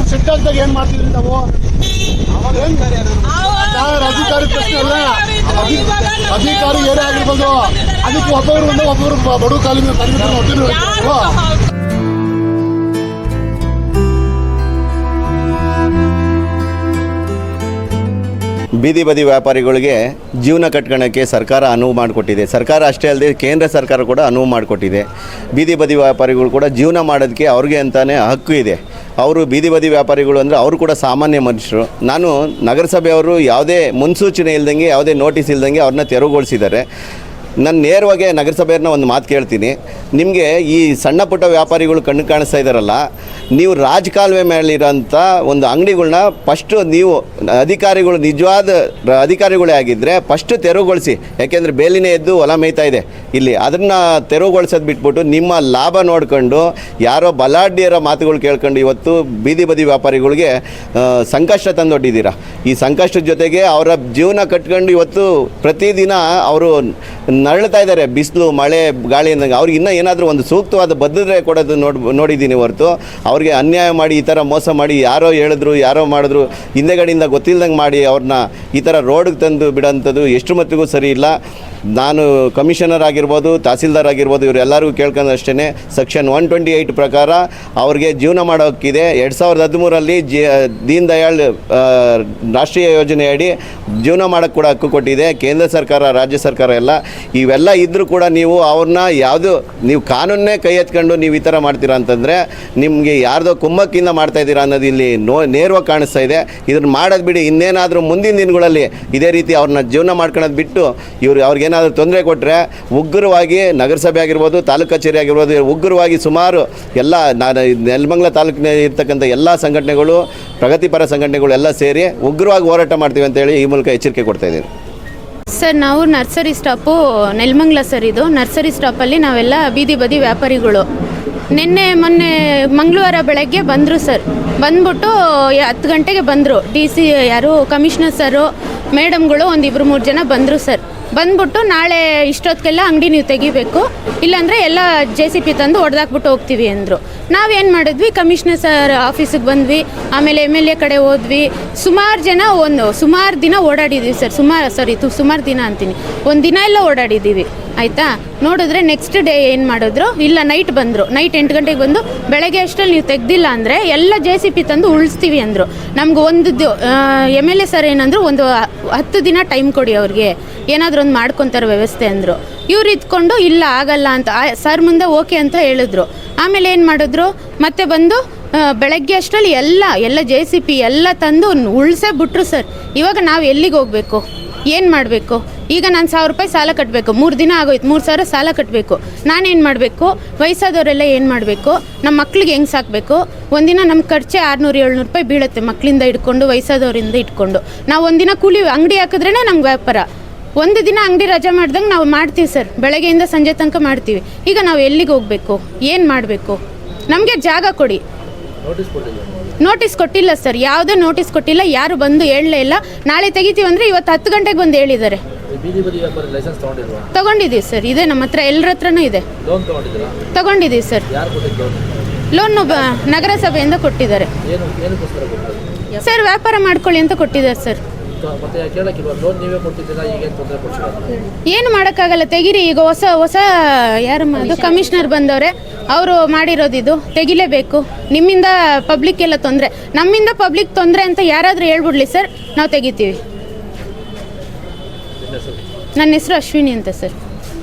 ಸಿಟ್ಟಾಗ್ದಾಗ ಏನ್ ಮಾಡ್ತಿದ್ರಿ ನಾವು? ಅಧಿಕಾರಿ ಪ್ರಶ್ನೆ ಅಲ್ಲ, ಅಧಿಕಾರಿ ಏನೇ ಆಗಿರ್ಬೋದು, ಅದಕ್ಕೆ ಒಬ್ಬರು ಬಡವ ಕಾಲಿನ ಬೀದಿ ಬದಿ ವ್ಯಾಪಾರಿಗಳಿಗೆ ಜೀವನ ಕಟ್ಕೊಳ್ಳೋಕ್ಕೆ ಸರ್ಕಾರ ಅನುವು ಮಾಡಿಕೊಟ್ಟಿದೆ. ಸರ್ಕಾರ ಅಷ್ಟೇ ಅಲ್ಲದೆ ಕೇಂದ್ರ ಸರ್ಕಾರ ಕೂಡ ಅನುವು ಮಾಡಿಕೊಟ್ಟಿದೆ. ಬೀದಿ ಬದಿ ವ್ಯಾಪಾರಿಗಳು ಕೂಡ ಜೀವನ ಮಾಡೋದಕ್ಕೆ ಅವ್ರಿಗೆ ಅಂತಲೇ ಹಕ್ಕು ಇದೆ. ಅವರು ಬೀದಿ ಬದಿ ವ್ಯಾಪಾರಿಗಳು ಅಂದರೆ ಅವರು ಕೂಡ ಸಾಮಾನ್ಯ ಮನುಷ್ಯರು. ನಾನು ನಗರಸಭೆಯವರು ಯಾವುದೇ ಮುನ್ಸೂಚನೆ ಇಲ್ದಂಗೆ, ಯಾವುದೇ ನೋಟಿಸ್ ಇಲ್ದಂಗೆ ಅವ್ರನ್ನ ತೆರವುಗೊಳಿಸಿದ್ದಾರೆ. ನಾನು ನೇರವಾಗಿ ನಗರಸಭೆಯವ್ರನ್ನ ಒಂದು ಮಾತು ಕೇಳ್ತೀನಿ. ನಿಮಗೆ ಈ ಸಣ್ಣ ಪುಟ್ಟ ವ್ಯಾಪಾರಿಗಳು ಕಣ್ಣು ಕಾಣಿಸ್ತಾ ಇದ್ದಾರಲ್ಲ, ನೀವು ರಾಜಕಾಲುವೆ ಮೇಲಿರೋಂಥ ಒಂದು ಅಂಗಡಿಗಳ್ನ ಫಸ್ಟು ನೀವು ಅಧಿಕಾರಿಗಳು ನಿಜವಾದ ಅಧಿಕಾರಿಗಳೇ ಆಗಿದ್ದರೆ ಫಸ್ಟು ತೆರವುಗೊಳಿಸಿ. ಯಾಕೆಂದರೆ ಬೇಲಿನೇ ಎದ್ದು ಹೊಲ ಮೇಯ್ತಾ ಇದೆ ಇಲ್ಲಿ. ಅದನ್ನು ತೆರವುಗೊಳಿಸೋದು ಬಿಟ್ಬಿಟ್ಟು ನಿಮ್ಮ ಲಾಭ ನೋಡ್ಕೊಂಡು ಯಾರೋ ಬಲಾಢ್ಯರ ಮಾತುಗಳು ಕೇಳ್ಕೊಂಡು ಇವತ್ತು ಬೀದಿ ಬದಿ ವ್ಯಾಪಾರಿಗಳಿಗೆ ಸಂಕಷ್ಟ ತಂದೊಡ್ಡಿದ್ದೀರಾ. ಈ ಸಂಕಷ್ಟದ ಜೊತೆಗೆ ಅವರ ಜೀವನ ಕಟ್ಕೊಂಡು ಇವತ್ತು ಪ್ರತಿದಿನ ಅವರು ನರಳ್ತಾ ಇದ್ದಾರೆ. ಬಿಸಿಲು ಮಳೆ ಗಾಳಿ ಅಂದಂಗೆ ಅವ್ರಿಗೆ ಇನ್ನೂ ಏನಾದರೂ ಒಂದು ಸೂಕ್ತವಾದ ಬದ್ಧತೆ ಕೊಡೋದು ನೋಡಿದ್ದೀನಿ ಹೊರತು ಅವ್ರಿಗೆ ಅನ್ಯಾಯ ಮಾಡಿ ಈ ಥರ ಮೋಸ ಮಾಡಿ ಯಾರೋ ಹೇಳಿದ್ರು ಯಾರೋ ಮಾಡಿದ್ರು ಹಿಂದೆಗಡೆಯಿಂದ ಗೊತ್ತಿಲ್ಲದಂಗೆ ಮಾಡಿ ಅವ್ರನ್ನ ಈ ಥರ ರೋಡ್ಗೆ ತಂದು ಬಿಡೋಂಥದ್ದು ಎಷ್ಟು ಮಟ್ಟಿಗೂ ಸರಿ ಇಲ್ಲ. ನಾನು ಕಮಿಷನರ್ ಆಗಿರ್ಬೋದು, ತಹಸೀಲ್ದಾರ್ ಆಗಿರ್ಬೋದು, ಇವರೆಲ್ಲರಿಗೂ ಕೇಳ್ಕೊಂಡಷ್ಟೇ ಸೆಕ್ಷನ್ 128 ಪ್ರಕಾರ ಅವ್ರಿಗೆ ಜೀವನ ಮಾಡೋಕ್ಕಿದೆ. 2013ರಲ್ಲಿ ದೀನ್ ದಯಾಳ್ ರಾಷ್ಟ್ರೀಯ ಯೋಜನೆಯಡಿ ಜೀವನ ಮಾಡೋಕ್ಕೆ ಕೂಡ ಹಕ್ಕು ಕೊಟ್ಟಿದೆ ಕೇಂದ್ರ ಸರ್ಕಾರ, ರಾಜ್ಯ ಸರ್ಕಾರ ಎಲ್ಲ. ಇವೆಲ್ಲ ಇದ್ದರೂ ಕೂಡ ನೀವು ಅವ್ರನ್ನ ಯಾವುದು ನೀವು ಕಾನೂನ್ನೇ ಕೈ ಎತ್ಕೊಂಡು ನೀವು ಈ ಥರ ಮಾಡ್ತೀರಾ ಅಂತಂದರೆ ನಿಮಗೆ ಯಾರ್ದೋ ಕುಮ್ಮಕ್ಕಿಂದ ಮಾಡ್ತಾಯಿದ್ದೀರಾ ಅನ್ನೋದು ಇಲ್ಲಿ ನೇರವಾಗಿ ಕಾಣಿಸ್ತಾ ಇದೆ. ಇದನ್ನು ಮಾಡೋದು ಬಿಡಿ, ಇನ್ನೇನಾದರೂ ಮುಂದಿನ ದಿನಗಳಲ್ಲಿ ಇದೇ ರೀತಿ ಅವ್ರನ್ನ ಜೀವನ ಮಾಡ್ಕೊಳ್ಳೋದು ಬಿಟ್ಟು ಅವ್ರಿಗೇನಾದರೂ ತೊಂದರೆ ಕೊಟ್ಟರೆ ಉಗ್ರವಾಗಿ ನಗರಸಭೆ ಆಗಿರ್ಬೋದು, ತಾಲೂಕು ಕಚೇರಿ ಆಗಿರ್ಬೋದು, ಉಗ್ರವಾಗಿ ಸುಮಾರು ಎಲ್ಲ ನೆಲಮಂಗಲ ತಾಲೂಕಿನ ಇರ್ತಕ್ಕಂಥ ಎಲ್ಲ ಸಂಘಟನೆಗಳು, ಪ್ರಗತಿಪರ ಸಂಘಟನೆಗಳು ಎಲ್ಲ ಸೇರಿ ಉಗ್ರವಾಗಿ ಹೋರಾಟ ಮಾಡ್ತೀವಿ ಅಂತೇಳಿ ಈ ಮೂಲಕ ಎಚ್ಚರಿಕೆ ಕೊಡ್ತಾಯಿದ್ದೀನಿ. ಸರ್, ನಾವು ನರ್ಸರಿ ಸ್ಟಾಪು ನೆಲಮಂಗಲ ಸರ್. ಇದು ನರ್ಸರಿ ಸ್ಟಾಪಲ್ಲಿ ನಾವೆಲ್ಲ ಬೀದಿ ಬದಿ ವ್ಯಾಪಾರಿಗಳು ಮೊನ್ನೆ ಮಂಗಳವಾರ ಬೆಳಗ್ಗೆ ಬಂದರು ಸರ್. ಬಂದ್ಬಿಟ್ಟು 10 ಗಂಟೆಗೆ ಬಂದರು. DC ಯಾರು ಕಮಿಷನರ್ ಸರು, ಮೇಡಮ್ಗಳು ಒಂದು 2-3 ಜನ ಬಂದರು ಸರ್. ಬಂದ್ಬಿಟ್ಟು ನಾಳೆ ಇಷ್ಟೊತ್ತಿಗೆಲ್ಲ ಅಂಗಡಿ ನೀವು ತೆಗಿಬೇಕು, ಇಲ್ಲಾಂದರೆ ಎಲ್ಲ JCP ತಂದು ಹೊಡೆದಾಕ್ಬಿಟ್ಟು ಹೋಗ್ತೀವಿ ಅಂದರು. ನಾವೇನು ಮಾಡಿದ್ವಿ, ಕಮಿಷನರ್ ಸರ್ ಆಫೀಸಿಗೆ ಬಂದ್ವಿ, ಆಮೇಲೆ MLA ಕಡೆ ಹೋದ್ವಿ. ಸುಮಾರು ದಿನ ಓಡಾಡಿದ್ವಿ ಸರ್. ಸುಮಾರು ದಿನ ಅಂತೀನಿ, ಒಂದು ದಿನ ಎಲ್ಲ ಓಡಾಡಿದ್ದೀವಿ ಆಯಿತಾ. ನೋಡಿದ್ರೆ ನೆಕ್ಸ್ಟ್ ಡೇ ಏನು ಮಾಡಿದ್ರು, ಇಲ್ಲ ನೈಟ್ ಬಂದರು. ನೈಟ್ 8 ಗಂಟೆಗೆ ಬಂದು ಬೆಳಗ್ಗೆ ಅಷ್ಟರಲ್ಲಿ ನೀವು ತೆಗ್ದಿಲ್ಲ ಅಂದರೆ ಎಲ್ಲ JCP ತಂದು ಉಳಿಸ್ತೀವಿ ಅಂದರು. ನಮ್ಗೆ MLA ಸರ್ ಏನಂದ್ರು, ಒಂದು 10 ದಿನ ಟೈಮ್ ಕೊಡಿ, ಅವ್ರಿಗೆ ಏನಾದರೂ ಒಂದು ಮಾಡ್ಕೊತಾರೆ ವ್ಯವಸ್ಥೆ ಅಂದರು. ಇವ್ರು ಇದ್ಕೊಂಡು ಇಲ್ಲ ಆಗಲ್ಲ ಅಂತ ಸರ್ ಮುಂದೆ ಓಕೆ ಅಂತ ಹೇಳಿದ್ರು. ಆಮೇಲೆ ಏನು ಮಾಡಿದ್ರು, ಮತ್ತೆ ಬಂದು ಬೆಳಗ್ಗೆ ಅಷ್ಟರಲ್ಲಿ ಎಲ್ಲ JCP ಎಲ್ಲ ತಂದು ಉಳಿಸೇ ಬಿಟ್ರು ಸರ್. ಇವಾಗ ನಾವು ಎಲ್ಲಿಗೆ ಹೋಗಬೇಕು, ಏನು ಮಾಡಬೇಕು? ಈಗ ನಾನು 1000 ರೂಪಾಯಿ ಸಾಲ ಕಟ್ಟಬೇಕು. 3 ದಿನ ಆಗೋಯ್ತು, 3000 ಸಾಲ ಕಟ್ಟಬೇಕು. ನಾನೇನು ಮಾಡಬೇಕು? ವಯಸ್ಸಾದವರೆಲ್ಲ ಏನು ಮಾಡಬೇಕು? ನಮ್ಮ ಮಕ್ಳಿಗೆ ಹೆಂಗೆ ಸಾಕಬೇಕು? ಒಂದಿನ ನಮ್ಮ ಖರ್ಚೆ 600-700 ರೂಪಾಯಿ ಬೀಳುತ್ತೆ, ಮಕ್ಕಳಿಂದ ಇಟ್ಕೊಂಡು ವಯಸ್ಸಾದವರಿಂದ ಇಟ್ಕೊಂಡು. ನಾವು ಒಂದಿನ ಕೂಲಿ ಅಂಗಡಿ ಹಾಕಿದ್ರೇ ನಮ್ಗೆ ವ್ಯಾಪಾರ. ಒಂದು ದಿನ ಅಂಗಡಿ ರಜೆ ಮಾಡ್ದಂಗೆ ನಾವು ಮಾಡ್ತೀವಿ ಸರ್. ಬೆಳಗ್ಗೆಯಿಂದ ಸಂಜೆ ತನಕ ಮಾಡ್ತೀವಿ. ಈಗ ನಾವು ಎಲ್ಲಿಗೆ ಹೋಗಬೇಕು, ಏನು ಮಾಡಬೇಕು? ನಮಗೆ ಜಾಗ ಕೊಡಿ. ನೋಟಿಸ್ ಕೊಟ್ಟಿಲ್ಲ ಸರ್, ಯಾವುದೇ ನೋಟಿಸ್ ಕೊಟ್ಟಿಲ್ಲ. ಯಾರು ಬಂದು ಹೇಳಲೇ ಇಲ್ಲ. ನಾಳೆ ತೆಗಿತೀವಿ ಅಂದರೆ ಇವತ್ತು 10 ಗಂಟೆಗೆ ಬಂದು ಹೇಳಿದ್ದಾರೆ. ತಗೊಂಡಿದ್ದೀವಿ ಸರ್, ಇದೆ ನಮ್ಮ ಹತ್ರ, ಎಲ್ಲರ ಹತ್ರನೂ ಇದೆ. ತಗೊಂಡಿದ್ದೀವಿ ಸರ್. ಲೋನ್ ನಗರಸಭೆಯಿಂದ ಕೊಟ್ಟಿದ್ದಾರೆ ಸರ್. ವ್ಯಾಪಾರ ಮಾಡ್ಕೊಳ್ಳಿ ಅಂತ ಕೊಟ್ಟಿದ್ದಾರೆ ಸರ್. ಏನು ಮಾಡೋಕ್ಕಾಗಲ್ಲ, ತೆಗೀರಿ. ಈಗ ಹೊಸ ಯಾರು ಕಮಿಷನರ್ ಬಂದವ್ರೆ, ಅವರು ಮಾಡಿರೋದಿದು ತೆಗಿಲೇಬೇಕು. ನಿಮ್ಮಿಂದ ಪಬ್ಲಿಕ್ ಎಲ್ಲ ತೊಂದರೆ, ನಮ್ಮಿಂದ ಪಬ್ಲಿಕ್ ತೊಂದರೆ ಅಂತ ಯಾರಾದರೂ ಹೇಳ್ಬಿಡ್ಲಿ ಸರ್, ನಾವು ತೆಗಿತೀವಿ. ನನ್ನ ಹೆಸರು ಅಶ್ವಿನಿ ಅಂತ ಸರ್.